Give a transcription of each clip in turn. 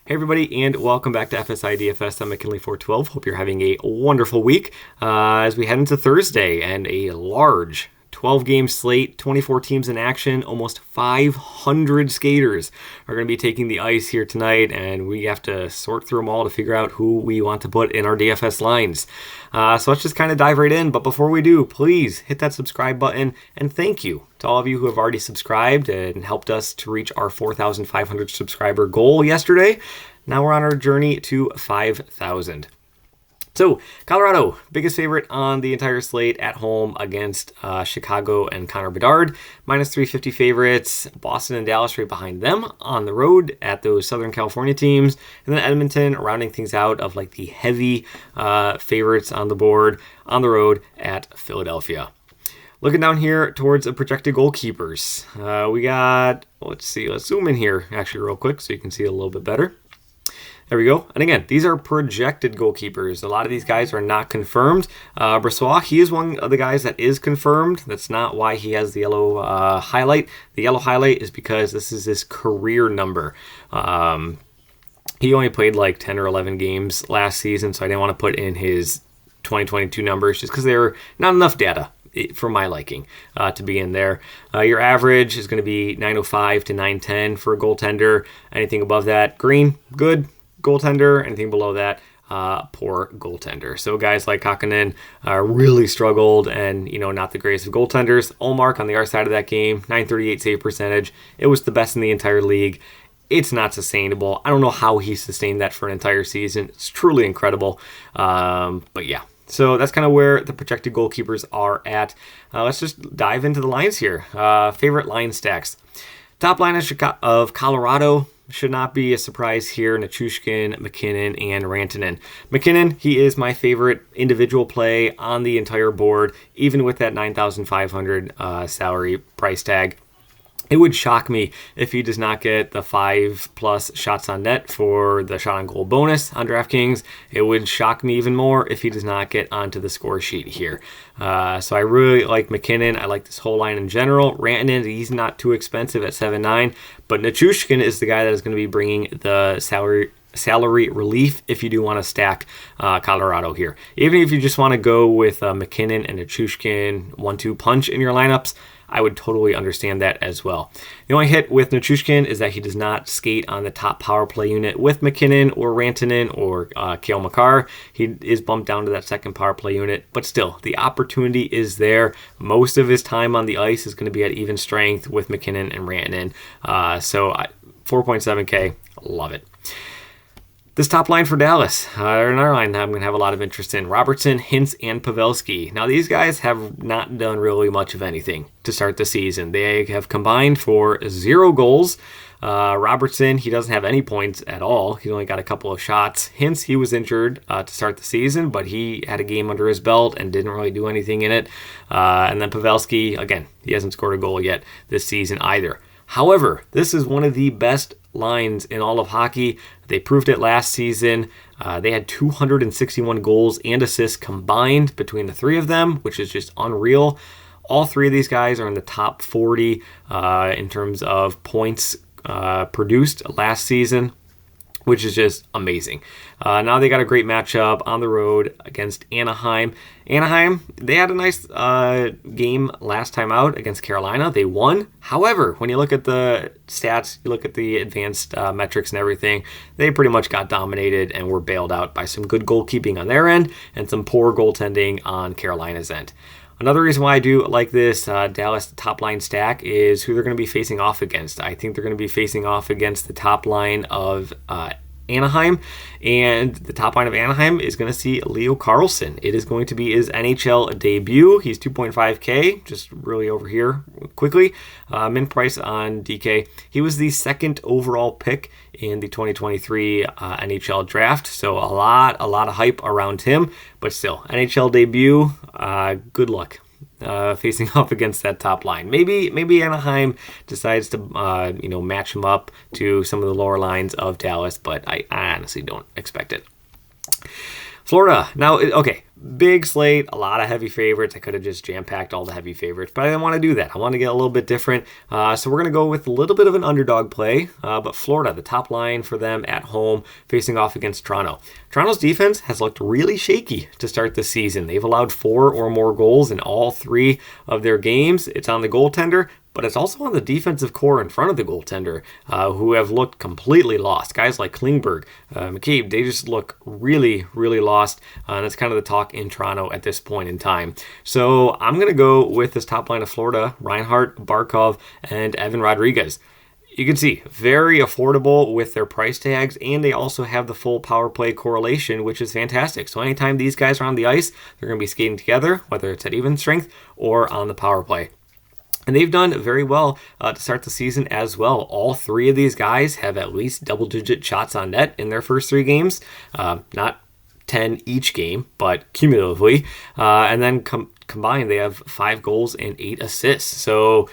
Hey everybody, and welcome back to FSi DFS. I'm McKinley412. Hope you're having a wonderful week as we head into Thursday and a large 12-game slate, 24 teams in action, almost 500 skaters are going to be taking the ice here tonight, and we have to sort through them all to figure out who we want to put in our DFS lines. So let's just kind of dive right in, but before we do, please hit that subscribe button, and thank you to all of you who have already subscribed and helped us to reach our 4,500 subscriber goal yesterday. Now we're on our journey to 5,000. So, Colorado, biggest favorite on the entire slate at home against Chicago and Connor Bedard. Minus 350 favorites. Boston and Dallas right behind them on the road at those Southern California teams. And then Edmonton rounding things out of like the heavy favorites on the board on the road at Philadelphia. Looking down here towards the projected goalkeepers. We got, let's zoom in here actually real quick so you can see it a little bit better. There we go. And again, these are projected goalkeepers. A lot of these guys are not confirmed. Brossoit, he is one of the guys that is confirmed. That's not why he has the yellow highlight. The yellow highlight is because this is his career number. He only played like 10 or 11 games last season, so I didn't want to put in his 2022 numbers just because they were not enough data for my liking to be in there. Your average is going to be 905 to 910 for a goaltender. Anything above that, green, good goaltender. Anything below that, poor goaltender. So guys like Kakkonen really struggled and, not the greatest of goaltenders. Ullmark on the other side of that game, 938 save percentage. It was the best in the entire league. It's not sustainable. I don't know how he sustained that for an entire season. It's truly incredible. But yeah. So that's kind of where the projected goalkeepers are at. Let's just dive into the lines here. Favorite line stacks. Top line of Colorado should not be a surprise here. Nichushkin, McKinnon, and Rantanen. McKinnon, he is my favorite individual play on the entire board, even with that $9,500 salary price tag. It would shock me if he does not get the 5+ shots on net for the shot on goal bonus on DraftKings. It would shock me even more if he does not get onto the score sheet here. So I really like McKinnon. I like this whole line in general. Rantanen, he's not too expensive at 7.9, but Nichushkin is the guy that is going to be bringing the salary relief if you do want to stack Colorado here. Even if you just want to go with McKinnon and Nichushkin 1-2 punch in your lineups, I would totally understand that as well. The only hit with Nichushkin is that he does not skate on the top power play unit with McKinnon or Rantanen or Cale Makar. He is bumped down to that second power play unit, but still, the opportunity is there. Most of his time on the ice is going to be at even strength with McKinnon and Rantanen. So 4.7K, love it. This top line for Dallas, another line I'm going to have a lot of interest in. Robertson, Hintz, and Pavelski. Now, these guys have not done really much of anything to start the season. They have combined for 0 goals. Robertson, he doesn't have any points at all. He's only got a couple of shots. Hintz, he was injured to start the season, but he had a game under his belt and didn't really do anything in it. And then Pavelski, again, he hasn't scored a goal yet this season either. However, this is one of the best lines in all of hockey. They proved it last season. They had 261 goals and assists combined between the three of them, which is just unreal. All three of these guys are in the top 40 in terms of points produced last season, which is just amazing. Now they got a great matchup on the road against Anaheim. Anaheim, they had a nice game last time out against Carolina. They won. However, when you look at the stats, you look at the advanced metrics and everything, they pretty much got dominated and were bailed out by some good goalkeeping on their end and some poor goaltending on Carolina's end. Another reason why I do like this Dallas top line stack is who they're going to be facing off against. I think they're going to be facing off against the top line of Anaheim, and the top line of Anaheim is going to see Leo Carlsson. It is going to be his NHL debut. He's 2.5K, just really over here quickly. Min price on DK. He was the second overall pick in the 2023 NHL draft, so a lot of hype around him, but still, NHL debut, good luck facing off against that top line. Maybe Anaheim decides to match him up to some of the lower lines of Dallas, but I honestly don't expect it. Florida. Now, okay, big slate, a lot of heavy favorites. I could have just jam-packed all the heavy favorites, but I didn't want to do that. I want to get a little bit different. So we're going to go with a little bit of an underdog play, but Florida, the top line for them at home, facing off against Toronto. Toronto's defense has looked really shaky to start the season. They've allowed 4 or more goals in all 3 of their games. It's on the goaltender, but it's also on the defensive core in front of the goaltender, who have looked completely lost. Guys like Klingberg, McCabe, they just look really, really lost. And that's kind of the talk in Toronto at this point in time. So I'm going to go with this top line of Florida, Reinhart, Barkov, and Evan Rodriguez. You can see, very affordable with their price tags, and they also have the full power play correlation, which is fantastic. So anytime these guys are on the ice, they're going to be skating together, whether it's at even strength or on the power play. And they've done very well to start the season as well. All 3 of these guys have at least double-digit shots on net in their first 3 games. Not 10 each game, but cumulatively. And then combined, they have 5 goals and 8 assists. So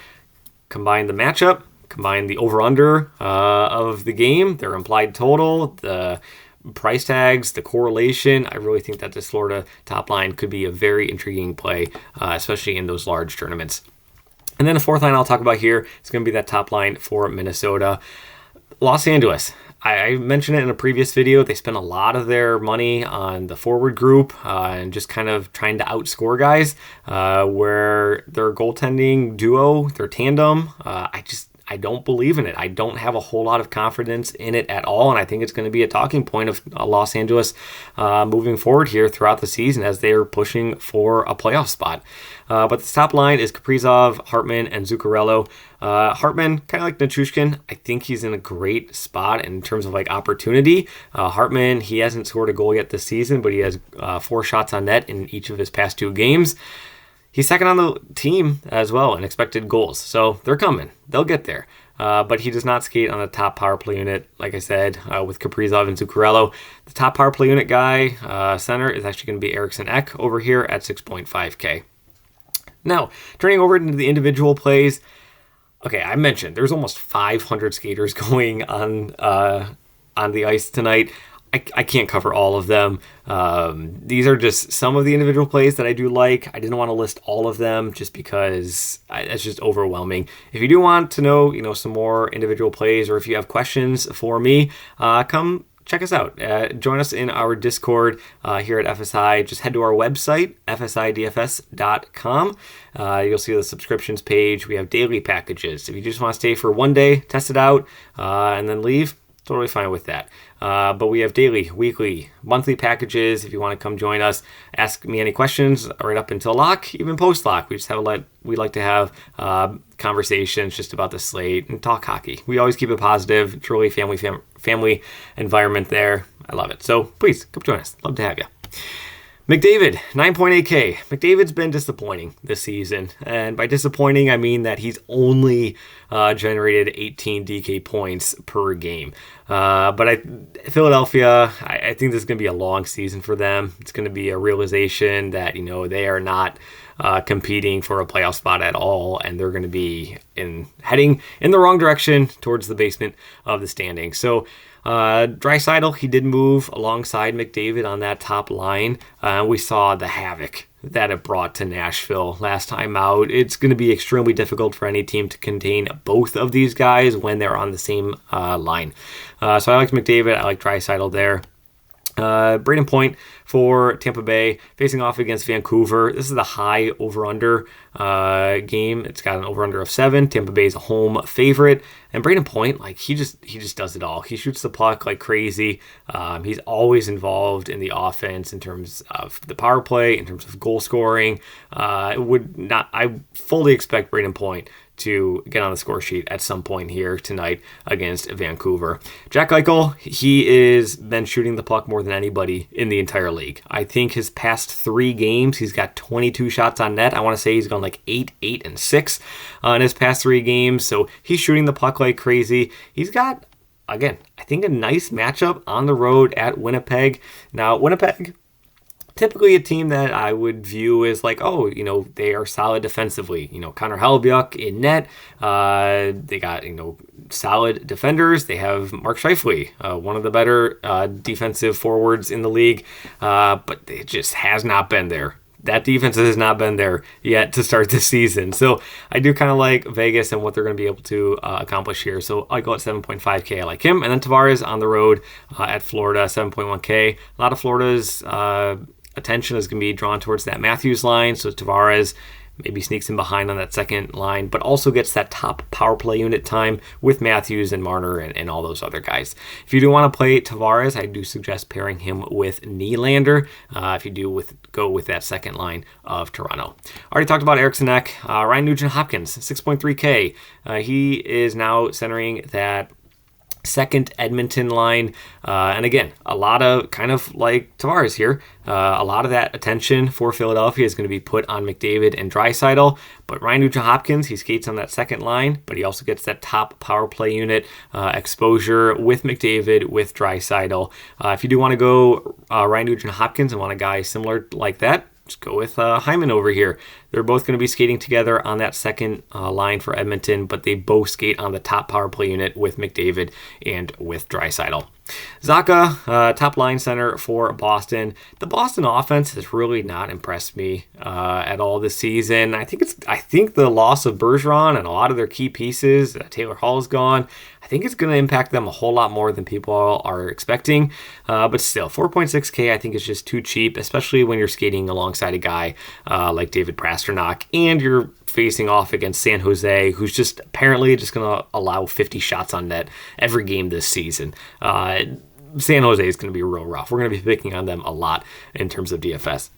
combine the matchup, combine the over-under of the game, their implied total, the price tags, the correlation. I really think that this Florida top line could be a very intriguing play, especially in those large tournaments. And then the fourth line I'll talk about here is going to be that top line for Minnesota. Los Angeles. I mentioned it in a previous video. They spent a lot of their money on the forward group and just kind of trying to outscore guys, where their goaltending duo, their tandem, I don't believe in it. I don't have a whole lot of confidence in it at all, and I think it's going to be a talking point of Los Angeles moving forward here throughout the season as they are pushing for a playoff spot. But the top line is Kaprizov, Hartman, and Zuccarello. Hartman, kind of like Nichushkin, I think he's in a great spot in terms of like opportunity. Hartman, he hasn't scored a goal yet this season, but he has 4 shots on net in each of his past 2 games. He's second on the team as well in expected goals. So they're coming. They'll get there. But he does not skate on the top power play unit, like I said, with Kaprizov and Zuccarello. The top power play unit guy, center, is actually going to be Eriksson Ek over here at 6.5K. Now, turning over into the individual plays. Okay, I mentioned there's almost 500 skaters going on the ice tonight. I can't cover all of them. These are just some of the individual plays that I do like. I didn't want to list all of them just because it's just overwhelming. If you do want to know, some more individual plays, or if you have questions for me, come check us out. Join us in our Discord here at FSI. Just head to our website, FSiDFS.com. You'll see the subscriptions page. We have daily packages. If you just want to stay for one day, test it out, and then leave, totally fine with that. But we have daily, weekly, monthly packages. If you want to come join us, ask me any questions right up until lock, even post lock. We like to have conversations just about the slate and talk hockey. We always keep it positive. It's really family environment there. I love it. So please come join us. Love to have you. McDavid, 9.8K. McDavid's been disappointing this season. And by disappointing, I mean that he's only generated 18 DK points per game. But Philadelphia, I think this is going to be a long season for them. It's going to be a realization that, they are not competing for a playoff spot at all. And they're going to be heading in the wrong direction towards the basement of the standings. So, Draisaitl, he did move alongside McDavid on that top line. We saw the havoc that it brought to Nashville last time out. It's going to be extremely difficult for any team to contain both of these guys when they're on the same line. So I like McDavid. I like Draisaitl there. Braden Point for Tampa Bay facing off against Vancouver. This is the high over-under game. It's got an over-under of 7. Tampa Bay is a home favorite. And Braden Point, he just does it all. He shoots the puck like crazy. He's always involved in the offense in terms of the power play, in terms of goal scoring. I fully expect Braden Point to get on the score sheet at some point here tonight against Vancouver. Jack Eichel, he is been shooting the puck more than anybody in the entire league. I think his past 3 games, he's got 22 shots on net. I want to say he's gone 8, 8, and 6 in his past 3 games. So he's shooting the puck like crazy. He's got, again, I think a nice matchup on the road at Winnipeg. Now, Winnipeg, typically a team that I would view as like, they are solid defensively. Connor Hellebuyck in net. They got, solid defenders. They have Mark Scheifele, one of the better defensive forwards in the league, but it just has not been there. That defense has not been there yet to start this season. So I do kind of like Vegas and what they're going to be able to accomplish here. So I go at 7.5K. I like him. And then Tavares on the road at Florida, 7.1K. A lot of Florida's attention is going to be drawn towards that Matthews line. So Tavares maybe sneaks in behind on that second line, but also gets that top power play unit time with Matthews and Marner and all those other guys. If you do want to play Tavares, I do suggest pairing him with Nylander if you do go with that second line of Toronto. Already talked about Eriksson Ek. Ryan Nugent-Hopkins, 6.3K. He is now centering that second Edmonton line. And again, a lot of kind of like Tavares here, a lot of that attention for Philadelphia is going to be put on McDavid and Draisaitl. But Ryan Nugent-Hopkins, he skates on that second line, but he also gets that top power play unit exposure with McDavid, with Draisaitl. If you do want to go Ryan Nugent-Hopkins and want a guy similar like that, just go with Hyman over here. They're both going to be skating together on that second line for Edmonton, but they both skate on the top power play unit with McDavid and with Draisaitl. Zacha, top line center for Boston. The Boston offense has really not impressed me at all this season. I think the loss of Bergeron and a lot of their key pieces, Taylor Hall is gone. I think it's going to impact them a whole lot more than people are expecting. But still, 4.6K I think is just too cheap, especially when you're skating alongside a guy like David Pastrnak and you're facing off against San Jose, who's just apparently just going to allow 50 shots on net every game this season. San Jose is going to be real rough. We're going to be picking on them a lot in terms of DFS.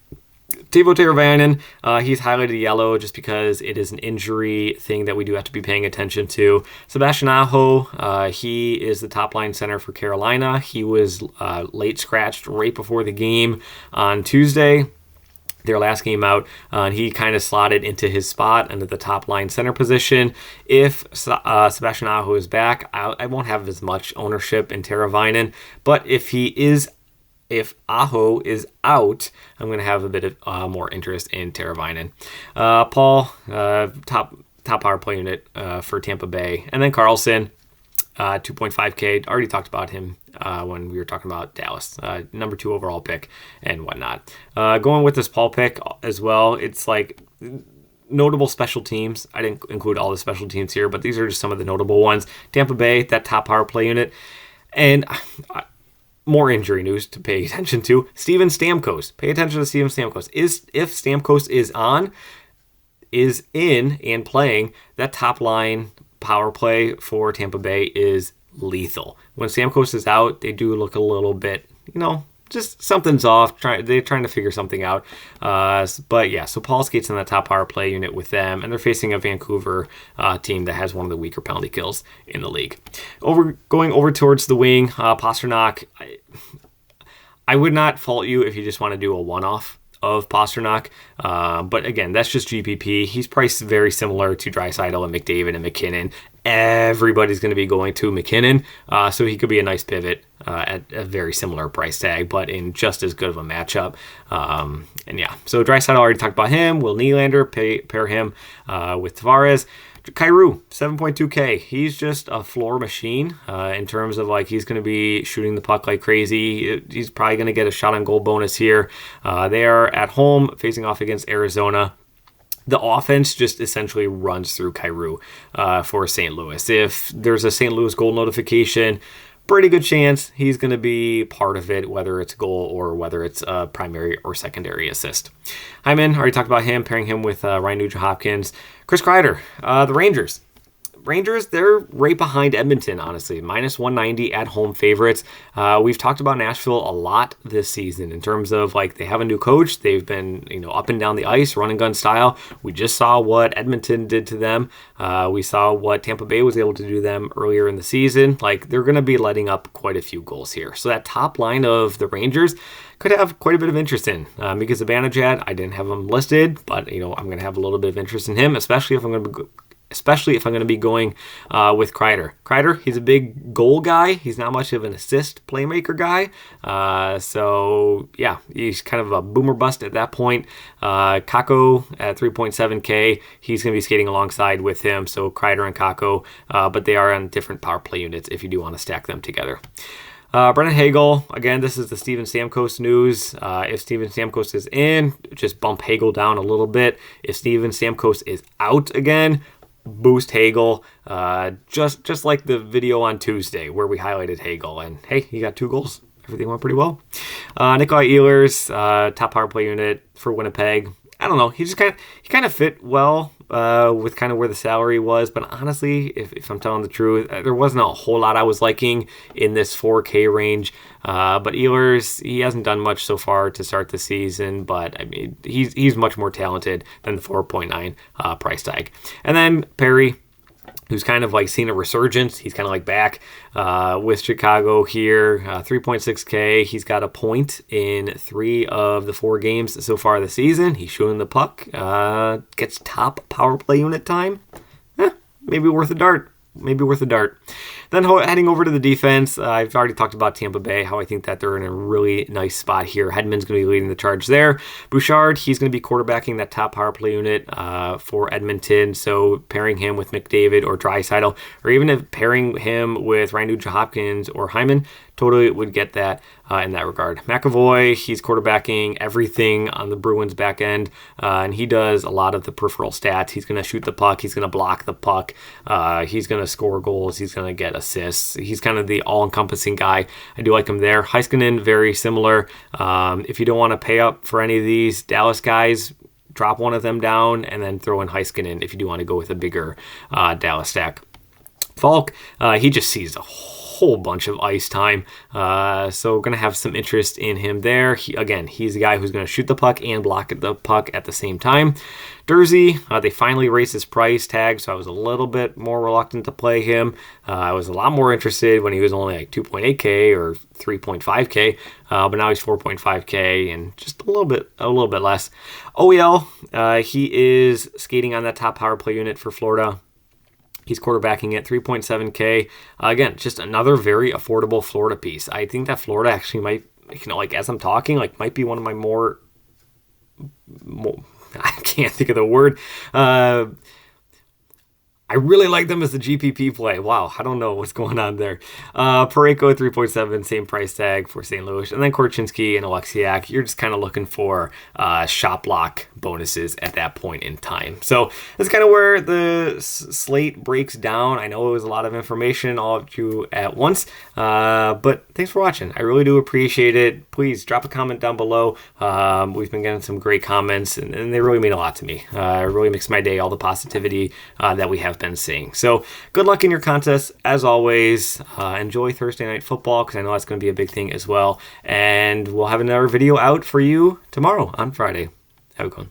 Teuvo Teravainen, he's highlighted yellow just because it is an injury thing that we do have to be paying attention to. Sebastian Aho, he is the top line center for Carolina. He was late scratched right before the game on Tuesday, their last game out, and he kind of slotted into his spot under the top line center position. If Sebastian Aho is back, I won't have as much ownership in Teravainen, but if Aho is out, I'm going to have a bit of more interest in Teravainen. Paul, top power play unit for Tampa Bay. And then Carlson, 2.5K. Already talked about him when we were talking about Dallas. Number 2 overall pick and whatnot. Going with this Paul pick as well, it's like notable special teams. I didn't include all the special teams here, but these are just some of the notable ones. Tampa Bay, that top power play unit. And more injury news to pay attention to. Steven Stamkos. Pay attention to Steven Stamkos. If Stamkos is in and playing, that top line power play for Tampa Bay is lethal. When Stamkos is out, they do look a little bit, just something's off. They're trying to figure something out. But yeah, so Paul skates on that top power play unit with them, and they're facing a Vancouver team that has one of the weaker penalty kills in the league. Going over towards the wing, Pastrnak, I would not fault you if you just want to do a one-off of Pastrnak. But again, that's just GPP. He's priced very similar to Draisaitl and McDavid and McKinnon. Everybody's going to be going to McKinnon, so he could be a nice pivot at a very similar price tag, but in just as good of a matchup. And yeah, so Draisaitl, already talked about him. Will Nylander pair him with Tavares. Kyrou, 7.2K. He's just a floor machine in terms of he's going to be shooting the puck like crazy. He's probably going to get a shot on goal bonus here. They are at home facing off against Arizona. The offense just essentially runs through Kyrou for St. Louis. If there's a St. Louis goal notification, pretty good chance he's going to be part of it, whether it's a goal or whether it's a primary or secondary assist. Hyman, already talked about him, pairing him with Ryan Nugent-Hopkins. Chris Kreider, the Rangers. Rangers, they're right behind Edmonton, honestly. Minus 190 at home favorites. We've talked about Nashville a lot this season in terms of they have a new coach. They've been, up and down the ice, run and gun style. We just saw what Edmonton did to them. We saw what Tampa Bay was able to do to them earlier in the season. They're going to be letting up quite a few goals here. So that top line of the Rangers could have quite a bit of interest in. Because Zibanejad, I didn't have him listed, but, I'm going to have a little bit of interest in him, especially if I'm going to especially if I'm going to be going with Kreider. Kreider, he's a big goal guy. He's not much of an assist playmaker guy. So yeah, he's kind of a boomer bust at that point. Kakko at 3.7K, he's going to be skating alongside with him. So Kreider and Kakko, but they are on different power play units if you do want to stack them together. Brennan Hagel, again, this is the Steven Stamkos news. If Steven Stamkos is in, just bump Hagel down a little bit. If Steven Stamkos is out again, boost Hagel. Just like the video on Tuesday where we highlighted Hagel. And hey, he got 2 goals. Everything went pretty well. Nikolai Ehlers, top power play unit for Winnipeg. I don't know. He kind of fit well with kind of where the salary was. But honestly, if I'm telling the truth, there wasn't a whole lot I was liking in this 4K range. But Ehlers, he hasn't done much so far to start the season. But I mean, he's much more talented than the 4.9 price tag. And then Perry, who's kind of like seen a resurgence. He's kind of like back with Chicago here. 3.6K. He's got a point in 3 of the 4 games so far this season. He's shooting the puck. Gets top power play unit time. Maybe worth a dart. Then heading over to the defense, I've already talked about Tampa Bay, how I think that they're in a really nice spot here. Hedman's going to be leading the charge there. Bouchard, he's going to be quarterbacking that top power play unit for Edmonton. So pairing him with McDavid or Draisaitl, or even if pairing him with Ryan Nugent-Hopkins or Hyman, totally would get that in that regard. McAvoy, he's quarterbacking everything on the Bruins back end, and he does a lot of the peripheral stats. He's going to shoot the puck. He's going to block the puck. He's going to score goals. He's going to get assists. He's kind of the all-encompassing guy. I do like him there. Heiskanen, very similar. If you don't want to pay up for any of these Dallas guys, drop one of them down and then throw in Heiskanen if you do want to go with a bigger Dallas stack. Falk, he just sees a whole bunch of ice time, so we're going to have some interest in him there. He's the guy who's going to shoot the puck and block the puck at the same time. Dursey, they finally raised his price tag, so I was a little bit more reluctant to play him. I was a lot more interested when he was only like 2.8K or 3.5K, but now he's 4.5K and just a little bit less. OEL, he is skating on that top power play unit for Florida. He's quarterbacking at 3.7K. Again, just another very affordable Florida piece. I think that Florida actually might, as I'm talking, might be one of my more I can't think of the word. I really like them as the GPP play. Wow, I don't know what's going on there. Parayko at 3.7, same price tag for St. Louis. And then Korchinski and Alexiak, you're just kind of looking for shop lock bonuses at that point in time. So that's kind of where the slate breaks down. I know it was a lot of information all of you at once, but thanks for watching. I really do appreciate it. Please drop a comment down below. We've been getting some great comments, and they really mean a lot to me. It really makes my day, all the positivity that we have been seeing. So good luck in your contests as always. Enjoy Thursday night football, because I know that's going to be a big thing as well, and we'll have another video out for you tomorrow on Friday. Have a good one.